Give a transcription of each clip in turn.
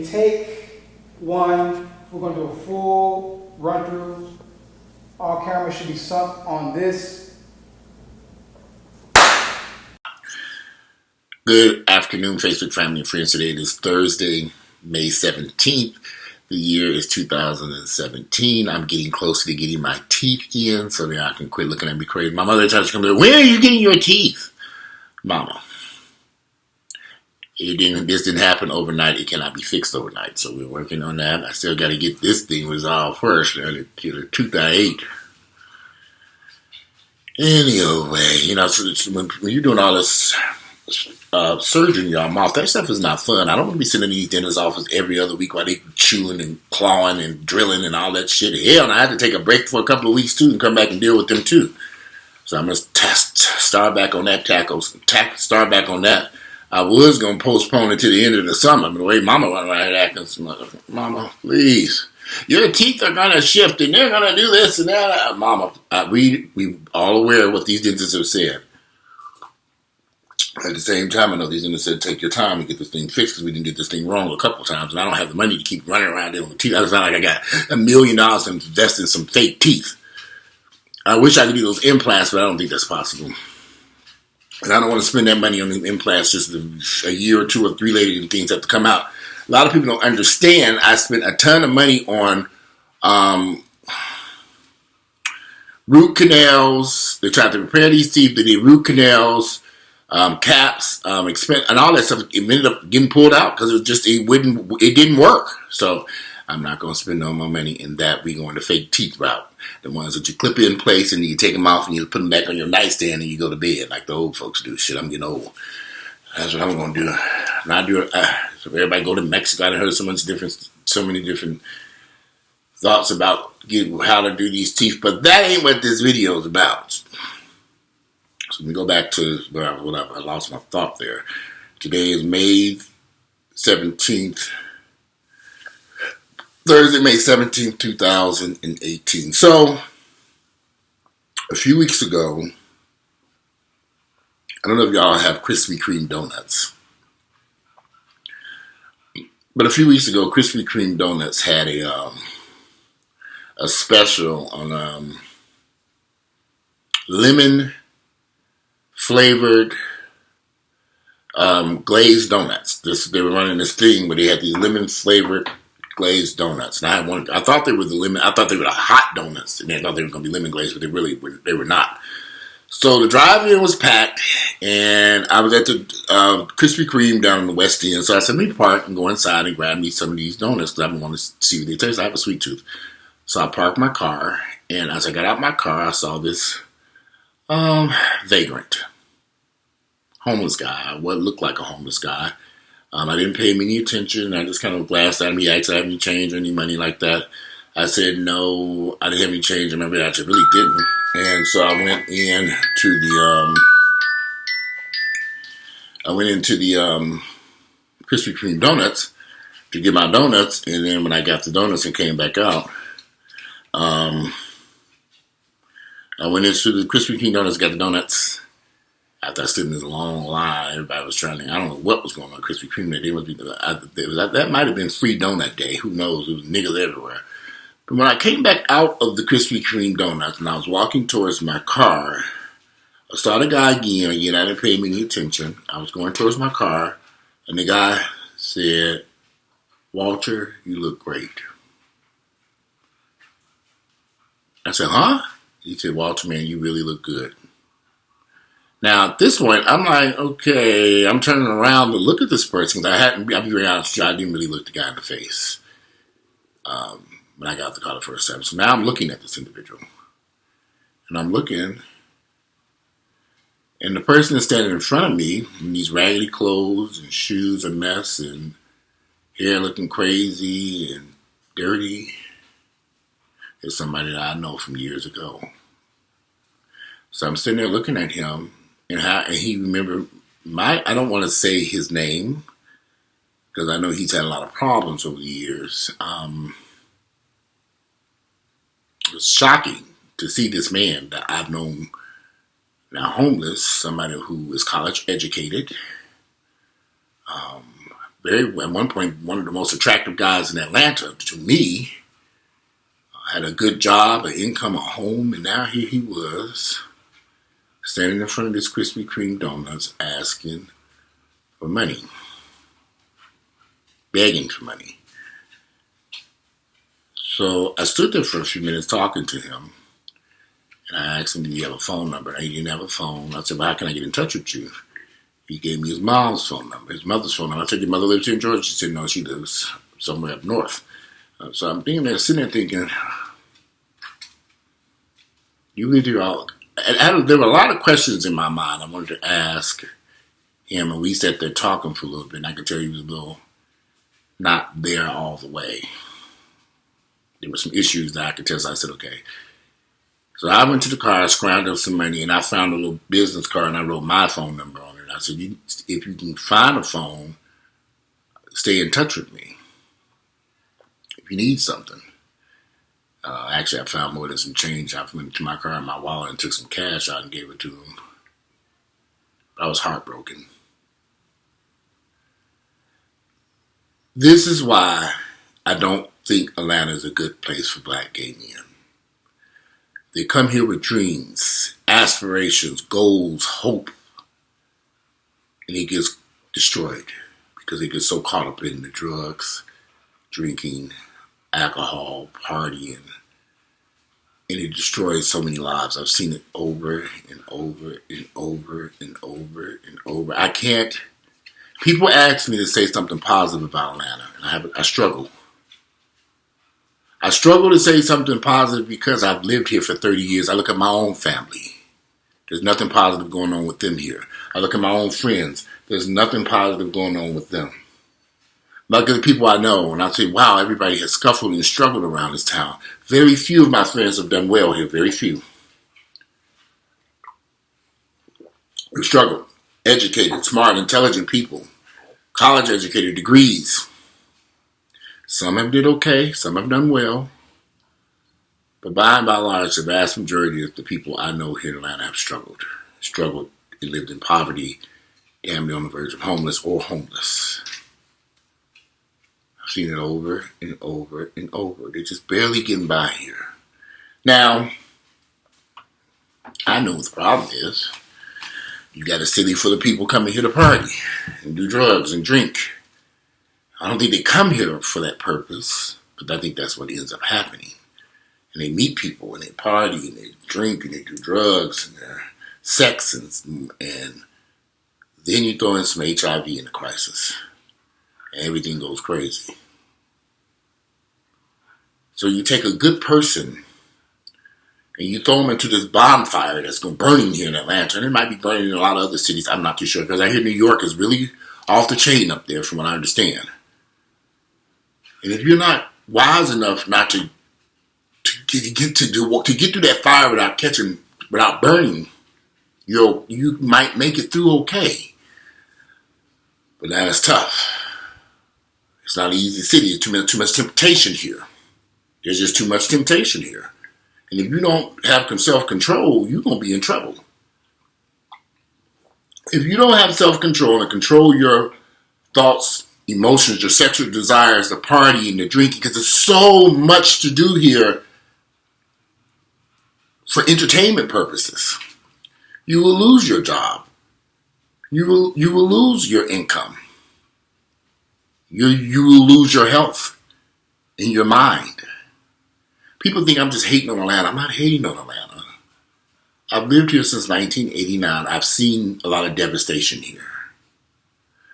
take one. We're going to do a full run through. All cameras should be sunk on this. Good afternoon, Facebook family and friends. Today is Thursday, May 17th. The year is 2017. I'm getting closer to getting my teeth in so that I can quit looking at me crazy. My mother tries to come to me, when are you getting your teeth? Mama, this didn't happen overnight. It cannot be fixed overnight. So we're working on that. I still got to get this thing resolved first. Get a tooth I ate. Anyway, so when you're doing all this surgery in your mouth, that stuff is not fun. I don't want to be sitting in these dentist office every other week while they chewing and clawing and drilling and all that shit. Hell, and I had to take a break for a couple of weeks too and come back and deal with them too. So I'm gonna start back on that start back on that. I was gonna postpone it to the end of the summer, but the way Mama went around acting, Mama, please, your teeth are gonna shift and they're gonna do this and that. Mama, we all aware of what these dentists have said. At the same time, I know these dentists said take your time and get this thing fixed because we didn't get this thing wrong a couple of times, and I don't have the money to keep running around dealing with teeth. It's not like I got $1 million to invest in some fake teeth. I wish I could do those implants, but I don't think that's possible. And I don't want to spend that money on the implants just a year or two or three later and things have to come out. A lot of people don't understand. I spent a ton of money on root canals. They tried to repair these teeth. They did root canals. Caps, and all that stuff. It ended up getting pulled out because it didn't work. So I'm not going to spend no more money in that. We going the fake teeth route. The ones that you clip in place and you take them off and you put them back on your nightstand and you go to bed like the old folks do. Shit, I'm getting old. That's what I'm going to do. Not do it. So everybody go to Mexico. I heard so many different thoughts about how to do these teeth, but that ain't what this video is about. So we go back to where I lost my thought there. Today is May 17th, Thursday, May 17th, 2018. So, a few weeks ago, I don't know if y'all have Krispy Kreme donuts, but a few weeks ago, Krispy Kreme donuts had a special on lemon flavored glazed donuts. They were running this thing where they had these lemon flavored glazed donuts. And I thought they were the hot donuts, and I thought they were going to be lemon glazed, but they were not. So the drive-in was packed, and I was at the Krispy Kreme down in the West End. So I said, let me park and go inside and grab me some of these donuts because I want to see what they taste. I have a sweet tooth. So I parked my car, and as I got out my car, I saw this vagrant. Homeless guy. What looked like a homeless guy. I didn't pay him any attention. I just kind of glanced at him. He asked if I had any change or any money like that. I said no, I didn't have any change. I remember I really didn't. And so I went into the Krispy Kreme donuts to get my donuts. And then when I got the donuts and came back out, I went into the Krispy Kreme donuts, got the donuts. After I stood in this long line, everybody was trying to, I don't know what was going on at Krispy Kreme that day. That might have been free donut day. Who knows? There was niggas everywhere. But when I came back out of the Krispy Kreme donuts and I was walking towards my car, I saw the guy again. I didn't pay him any attention. I was going towards my car, and the guy said, "Walter, you look great." I said, "Huh?" He said, "Walter, man, you really look good." Now, at this point, I'm like, okay, I'm turning around to look at this person. I'll be very honest with you, I didn't really look the guy in the face when I got the car the first time. So now I'm looking at this individual. And I'm looking, and the person is standing in front of me in these raggedy clothes and shoes a mess and hair looking crazy and dirty is somebody that I know from years ago. So I'm sitting there looking at him. And he remembered I don't want to say his name because I know he's had a lot of problems over the years. It was shocking to see this man that I've known now homeless, somebody who is college educated, at one point, one of the most attractive guys in Atlanta to me. Had a good job, an income, a home, and now here he was, standing in front of this Krispy Kreme donuts asking for money, begging for money. So I stood there for a few minutes talking to him, and I asked him, "Do you have a phone number?" And he didn't have a phone. I said, "Well, how can I get in touch with you?" He gave me his mom's phone number, his mother's phone number. I said, "Your mother lives here in Georgia?" She said, "No, she lives somewhere up north." So I'm sitting there thinking, you live here all. And there were a lot of questions in my mind I wanted to ask him, and we sat there talking for a little bit, and I could tell he was a little not there all the way. There were some issues that I could tell, so I said, okay. So I went to the car, I scrounged up some money, and I found a little business card, and I wrote my phone number on it. I said, if you can find a phone, stay in touch with me. If you need something. Actually, I found more than some change. I went to my car in my wallet and took some cash out and gave it to him. I was heartbroken. This is why I don't think Atlanta is a good place for black gay men. They come here with dreams, aspirations, goals, hope, and it gets destroyed because they get so caught up in the drugs, drinking, alcohol, partying, and it destroys so many lives. I've seen it over and over and over and over and over. I can't. People ask me to say something positive about Atlanta, and I struggle. I struggle to say something positive because I've lived here for 30 years. I look at my own family. There's nothing positive going on with them here. I look at my own friends. There's nothing positive going on with them. Look at the people I know, and I say, wow, everybody has scuffled and struggled around this town. Very few of my friends have done well here, very few. We've struggled. Educated, smart, intelligent people. College educated, degrees. Some have did okay, some have done well. But by and large, the vast majority of the people I know here in Atlanta have struggled. Struggled and lived in poverty, damn near on the verge of homeless or homeless. I've seen it over and over and over. They're just barely getting by here. Now, I know what the problem is. You got a city full of people coming here to party and do drugs and drink. I don't think they come here for that purpose, but I think that's what ends up happening. And they meet people and they party and they drink and they do drugs and they're sex and then you throw in some HIV in the crisis and everything goes crazy. So you take a good person and you throw them into this bonfire that's going to burn here in Atlanta, and it might be burning in a lot of other cities. I'm not too sure because I hear New York is really off the chain up there, from what I understand. And if you're not wise enough not to get through that fire without burning, you might make it through okay. But that is tough. It's not an easy city. There's too much temptation here. There's just too much temptation here. And if you don't have self-control, you're going to be in trouble. If you don't have self-control and control your thoughts, emotions, your sexual desires, the party and the drinking, because there's so much to do here for entertainment purposes, you will lose your job. You will lose your income. You will lose your health and your mind. People think I'm just hating on Atlanta. I'm not hating on Atlanta. I've lived here since 1989. I've seen a lot of devastation here.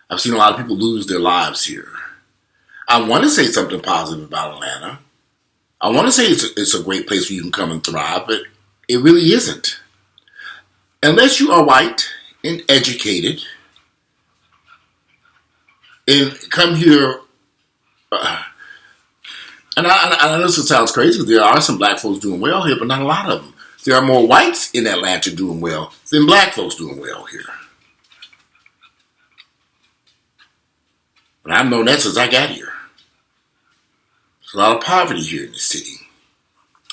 I've seen a lot of people lose their lives here. I want to say something positive about Atlanta. I want to say it's a great place where you can come and thrive, but it really isn't. Unless you are white and educated and come here. And I know this sounds crazy, because there are some black folks doing well here, but not a lot of them. There are more whites in Atlanta doing well than black folks doing well here. But I've known that since I got here. There's a lot of poverty here in the city.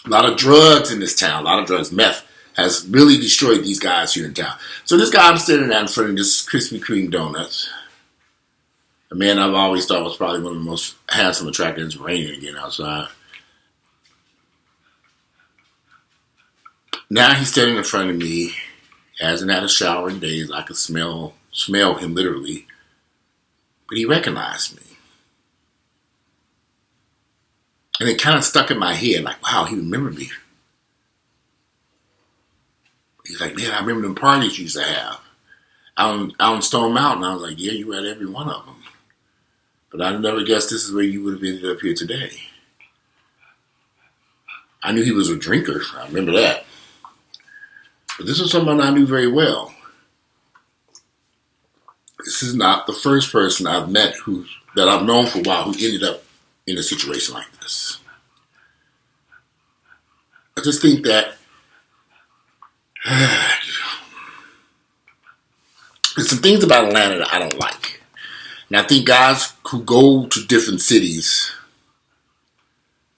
A lot of drugs in this town. A lot of drugs. Meth has really destroyed these guys here in town. So this guy, I'm standing out in front of this Krispy Kreme donuts. A man I've always thought was probably one of the most handsome, attractive. It's raining again outside. Now he's standing in front of me. Hasn't had a shower in days. I could smell him literally. But he recognized me. And it kind of stuck in my head, like, wow, he remembered me. He's like, man, I remember them parties you used to have out on Stone Mountain. I was like, yeah, you were at every one of them. But I never guessed this is where you would have ended up here today. I knew he was a drinker. I remember that. But this was someone I knew very well. This is not the first person I've met that I've known for a while who ended up in a situation like this. I just think that there's some things about Atlanta that I don't like. And I think guys who go to different cities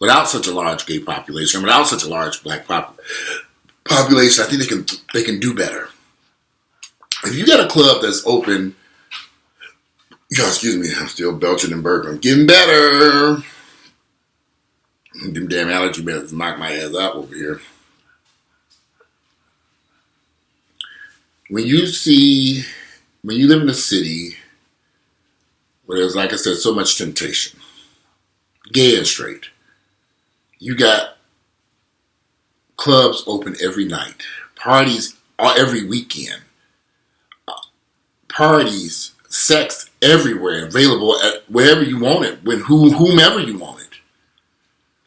without such a large gay population, without such a large black population, I think they can do better. If you got a club that's open, excuse me, I'm still belching and burping. I'm getting better. Them damn allergy meds knock my ass out over here. When you live in a city where there's, like I said, so much temptation, gay and straight, you got clubs open every night, parties every weekend, parties, sex everywhere, available at wherever you want it, with whomever you want it.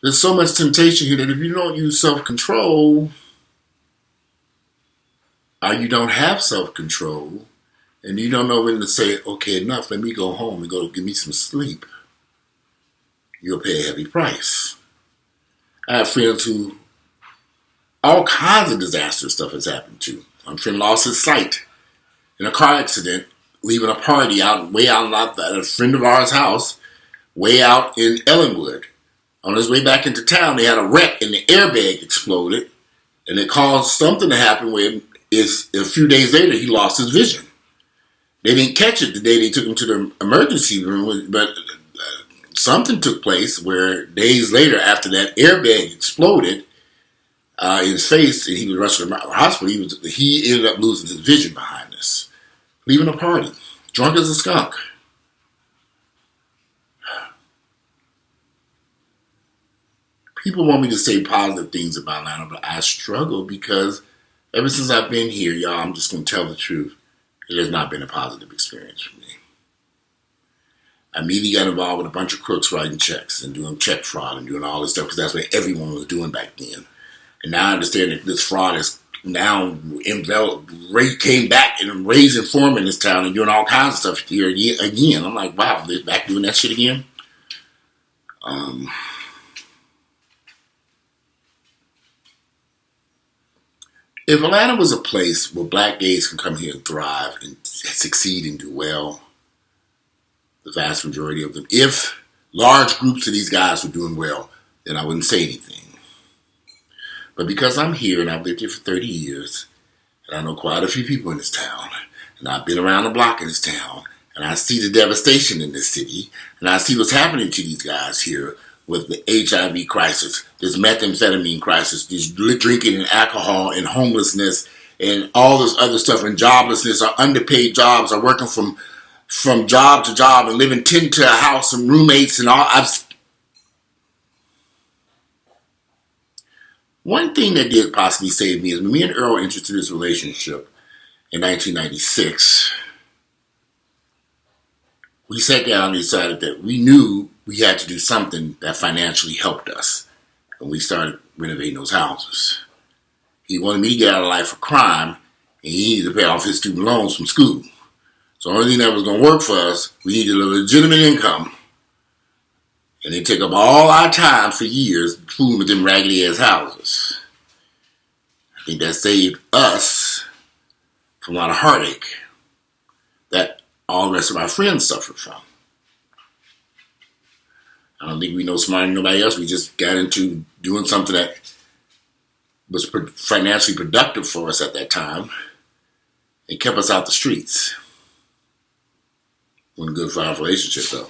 There's so much temptation here that if you don't use self-control, or you don't have self-control, and you don't know when to say, okay, enough, let me go home and go get me some sleep, you'll pay a heavy price. I have friends who all kinds of disaster stuff has happened to. One friend lost his sight in a car accident, leaving a party way out at a friend of ours' house, way out in Ellenwood. On his way back into town, they had a wreck and the airbag exploded, and it caused something to happen where a few days later he lost his vision. They didn't catch it the day they took him to the emergency room, but something took place where days later, after that airbag exploded in his face, and he was rushed to the hospital, he ended up losing his vision behind this, leaving a party, drunk as a skunk. People want me to say positive things about Atlanta, but I struggle because ever since I've been here, y'all, I'm just going to tell the truth. It has not been a positive experience for me. I immediately got involved with a bunch of crooks writing checks and doing check fraud and doing all this stuff because that's what everyone was doing back then. And now I understand that this fraud is now came back and raising form in this town and doing all kinds of stuff here again. I'm like, wow, they're back doing that shit again? If Atlanta was a place where black gays can come here and thrive and succeed and do well, the vast majority of them, if large groups of these guys were doing well, then I wouldn't say anything. But because I'm here and I've lived here for 30 years, and I know quite a few people in this town, and I've been around the block in this town, and I see the devastation in this city, and I see what's happening to these guys here with the HIV crisis, this methamphetamine crisis, this drinking and alcohol and homelessness and all this other stuff and joblessness or underpaid jobs or working from job to job and living tent to a house and roommates and all. One thing that did possibly save me is when me and Earl entered into this relationship in 1996, we sat down and decided that we knew we had to do something that financially helped us. And we started renovating those houses. He wanted me to get out of life for crime, and he needed to pay off his student loans from school. So the only thing that was going to work for us, we needed a legitimate income. And they took up all our time for years fooling with them raggedy-ass houses. I think that saved us from a lot of heartache that all the rest of our friends suffered from. I don't think we know smarter than nobody else. We just got into doing something that was financially productive for us at that time. It kept us out the streets. Wasn't good for our relationship, though.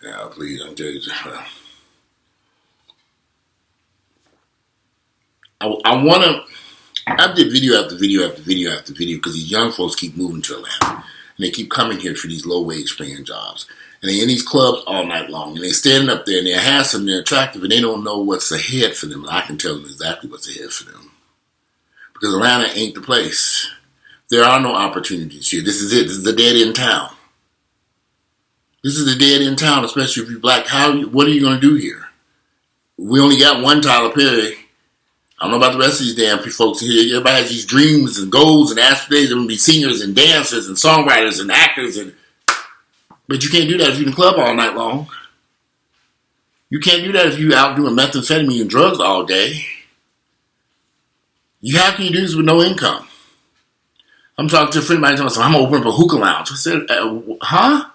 Yeah, please, I'm telling you. I want to. I did video after video after video after video because these young folks keep moving to Atlanta. And they keep coming here for these low-wage paying jobs. And they're in these clubs all night long. And they're standing up there and they're handsome, they're attractive, and they don't know what's ahead for them. And I can tell them exactly what's ahead for them. Because Atlanta ain't the place. There are no opportunities here. This is it. This is a dead-end town. This is a dead-end town, especially if you're black. What are you going to do here? We only got one Tyler Perry. I don't know about the rest of these damn folks here. Everybody has these dreams and goals and aspirations. They're going to be singers and dancers and songwriters and actors. But you can't do that if you're in the club all night long. You can't do that if you're out doing methamphetamine and drugs all day. How can you do this with no income? I'm talking to a friend of mine telling me, I'm going to open up a hookah lounge. I said, huh?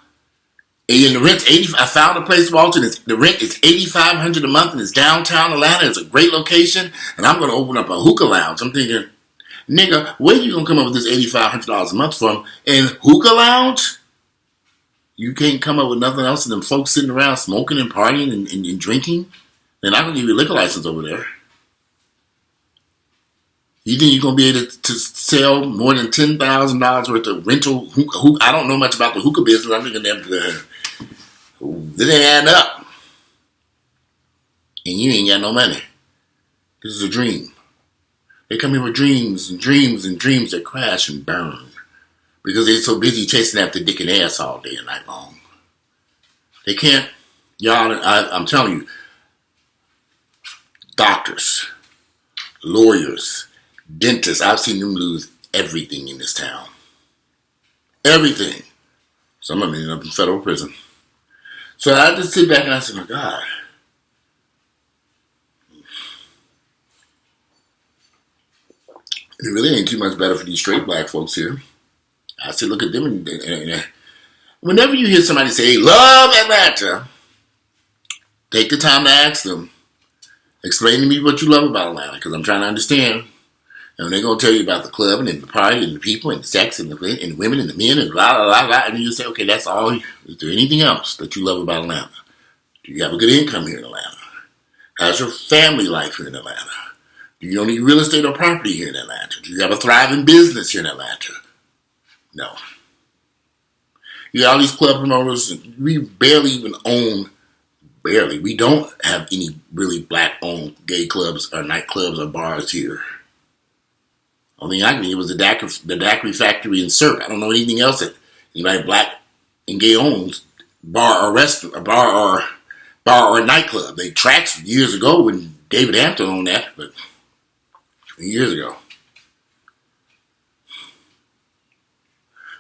And the rent's $85. I found a place, Walter. The rent is $8,500 a month, and it's downtown Atlanta. It's a great location, and I'm going to open up a hookah lounge. I'm thinking, nigga, where you going to come up with this $8,500 a month from? And hookah lounge? You can't come up with nothing else than them folks sitting around smoking and partying and drinking? They're not going to give you a liquor license over there. You think you're going to be able to sell more than $10,000 worth of rental hookah? I don't know much about the hookah business. I'm thinking that this ain't adding up. And you ain't got no money. This is a dream. They come here with dreams and dreams and dreams that crash and burn. Because they're so busy chasing after dick and ass all day and night long. They can't, y'all, I'm telling you, doctors, lawyers, dentists, I've seen them lose everything in this town. Everything. Some of them end up in federal prison. So I just sit back and I say, my God. It really ain't too much better for these straight black folks here. I said, look at them. And whenever you hear somebody say, love Atlanta, take the time to ask them, explain to me what you love about Atlanta, because I'm trying to understand. And they're going to tell you about the club and the party and the people and the sex and the women and the men and blah, blah, blah, blah. And then you say, okay, that's all. Is there anything else that you love about Atlanta? Do you have a good income here in Atlanta? How's your family life here in Atlanta? Do you own any real estate or property here in Atlanta? Do you have a thriving business here in Atlanta? No. You got all these club promoters. We barely even own, we don't have any really black-owned gay clubs or nightclubs or bars here. Only thing I knew was the Daiquiri Factory in Surf. I don't know anything else that anybody black and gay owns, bar or restaurant, a bar or nightclub. They tracks years ago when David Hampton owned that, but years ago.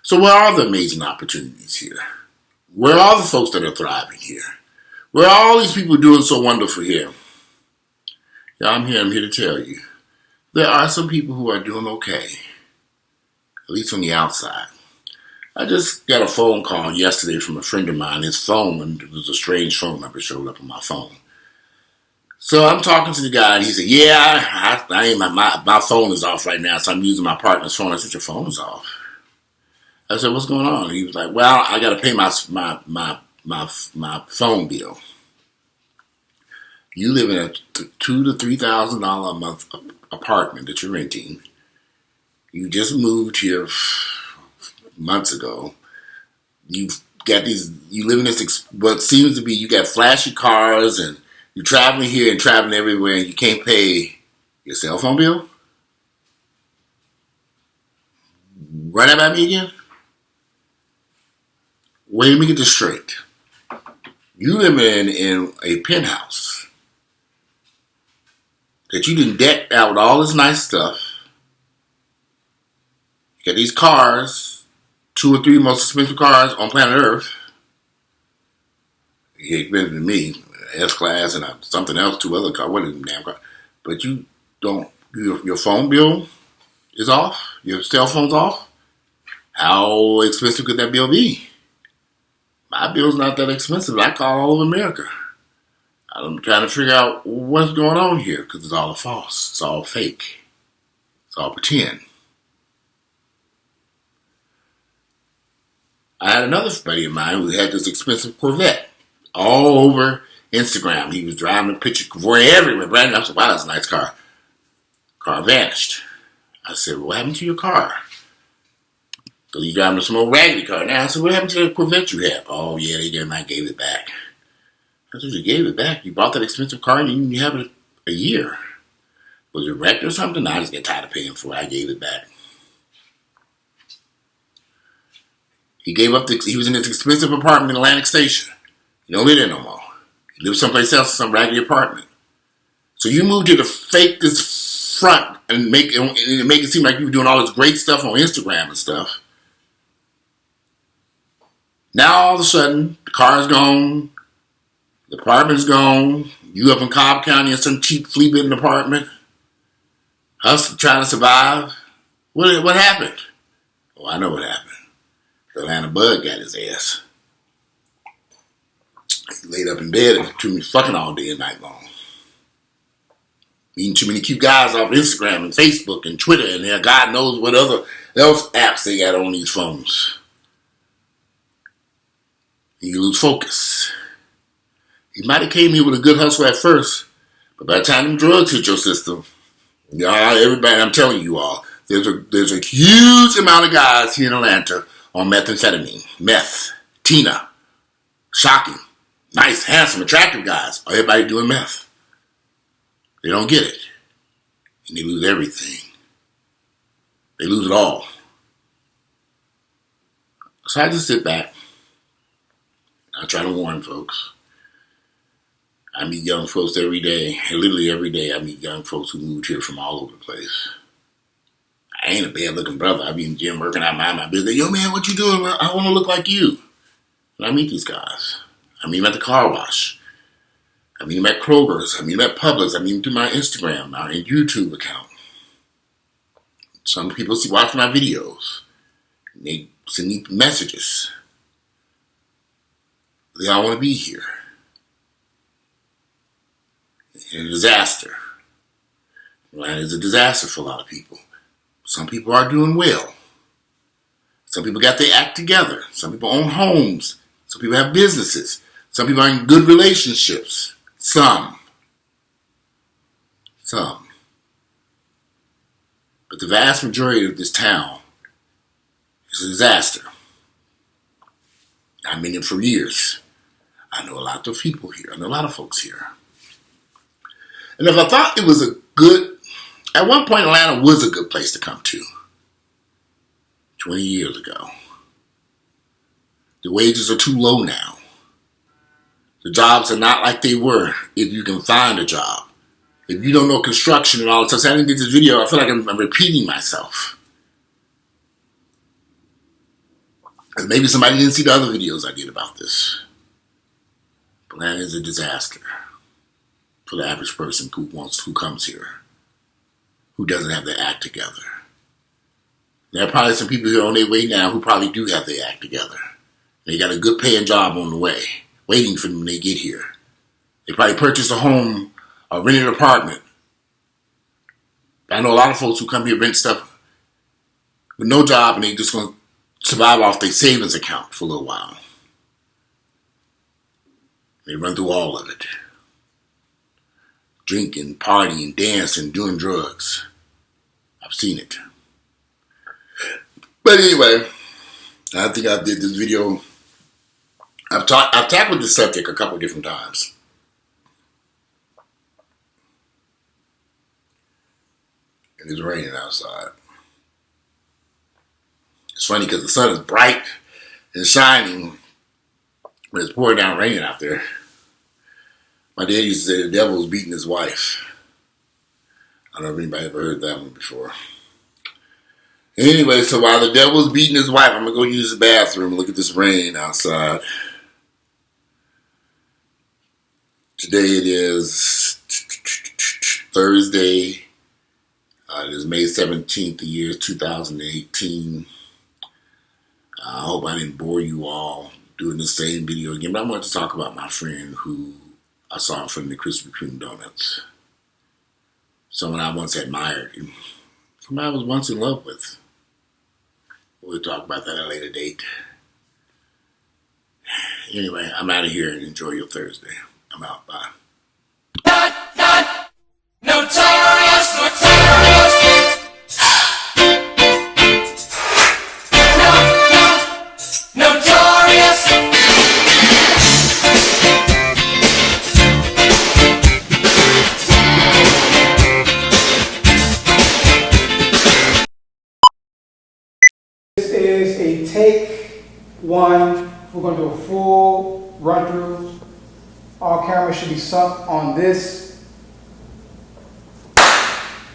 So where are the amazing opportunities here? Where are the folks that are thriving here? Where are all these people doing so wonderful here? Yeah, I'm here to tell you. There are some people who are doing okay, at least on the outside. I just got a phone call yesterday from a friend of mine. His phone, and it was a strange phone number, showed up on my phone. So I'm talking to the guy, and he said, "Yeah, my phone is off right now, so I'm using my partner's phone." I said, "Your phone is off?" I said, "What's going on?" He was like, "Well, I got to pay my phone bill. You live in a $2,000 to $3,000 a month apartment that you're renting. You just moved here months ago. You live in this, what seems to be, you got flashy cars and you're traveling here and traveling everywhere and you can't pay your cell phone bill? Run that by me again? Wait, let me get this straight. You live in a penthouse that you done decked out with all this nice stuff. You got these cars, 2 or 3 most expensive cars on planet Earth. You're expensive than me, S-Class and something else, 2 other cars. What is the damn car? But you don't, your phone bill is off? Your cell phone's off? How expensive could that bill be? My bill's not that expensive. I call all of America. I'm trying to figure out what's going on here because it's all false. It's all fake. It's all pretend. I had another buddy of mine who had this expensive Corvette all over Instagram. He was driving a picture for everywhere. Brand new. I said, wow, that's a nice car. Car vanished. I said, what happened to your car? So you driving some old raggedy car. Now I said, what happened to the Corvette you had? Oh, yeah, they did, and I gave it back. I said, you gave it back? You bought that expensive car and you have it a year. Was it wrecked or something? No, I just get tired of paying for it. I gave it back. He gave up he was in this expensive apartment in Atlantic Station. He don't live there no more. He lives someplace else in some raggedy apartment. So you moved here to fake this front and make it seem like you were doing all this great stuff on Instagram and stuff. Now all of a sudden, the car's gone, the apartment's gone, you up in Cobb County in some cheap flea-bitten apartment, us trying to survive. What happened? Oh, I know what happened. The Atlanta bug got his ass. He laid up in bed and too many fucking all day and night long. Meeting too many cute guys off Instagram and Facebook and Twitter and there God knows what other else apps they got on these phones. And you lose focus. You might have came here with a good hustle at first, but by the time them drugs hit your system, everybody, I'm telling you all, there's a huge amount of guys here in Atlanta on methamphetamine, meth, Tina, shocking, nice, handsome, attractive guys. Everybody doing meth. They don't get it. And they lose everything. They lose it all. So I just sit back. I try to warn folks. I meet young folks every day. And literally every day I meet young folks who moved here from all over the place. I ain't a bad-looking brother. I be in the gym working out, my business. Yo, man, what you doing? I want to look like you. And I meet these guys. I meet them at the car wash. I meet them at Kroger's. I meet them at Publix. I meet them through my Instagram, my YouTube account. Some people watch my videos. They send me messages. They all want to be here. It's a disaster. Atlanta is a disaster for a lot of people. Some people are doing well. Some people got their act together. Some people own homes. Some people have businesses. Some people are in good relationships. Some. But the vast majority of this town is a disaster. I've been here for years. I know a lot of people here. I know a lot of folks here. And if I thought it was at one point Atlanta was a good place to come to. 20 years ago. The wages are too low now. The jobs are not like they were if you can find a job. If you don't know construction and all that stuff. So I didn't get this video. I feel like I'm repeating myself. And maybe somebody didn't see the other videos I did about this. Atlanta is a disaster for the average person who comes here, who doesn't have their act together. There are probably some people here on their way now who probably do have their act together. They got a good paying job on the way, waiting for them when they get here. They probably purchased a home or rented an apartment. I know a lot of folks who come here rent stuff with no job and they just going to survive off their savings account for a little while. They run through all of it. Drinking, partying, dancing, doing drugs. I've seen it. But anyway, I think I did this video. I've tackled this subject a couple different times. And it's raining outside. It's funny because the sun is bright and shining, but it's pouring down raining out there. My dad used to say the devil was beating his wife. I don't know if anybody ever heard that one before. Anyway, so while the devil's beating his wife, I'm going to go use the bathroom and look at this rain outside. Today it is Thursday. It is May 17th, the year 2018. I hope I didn't bore you all doing the same video again, but I wanted to talk about my friend who I saw in front of the Krispy Kreme donuts. Someone I once admired. Someone I was once in love with. We'll talk about that at a later date. Anyway, I'm out of here and enjoy your Thursday. I'm out. Bye. Notorious, notorious. Notorious. This is a take one. We're going to do a full run through. All cameras should be sunk on this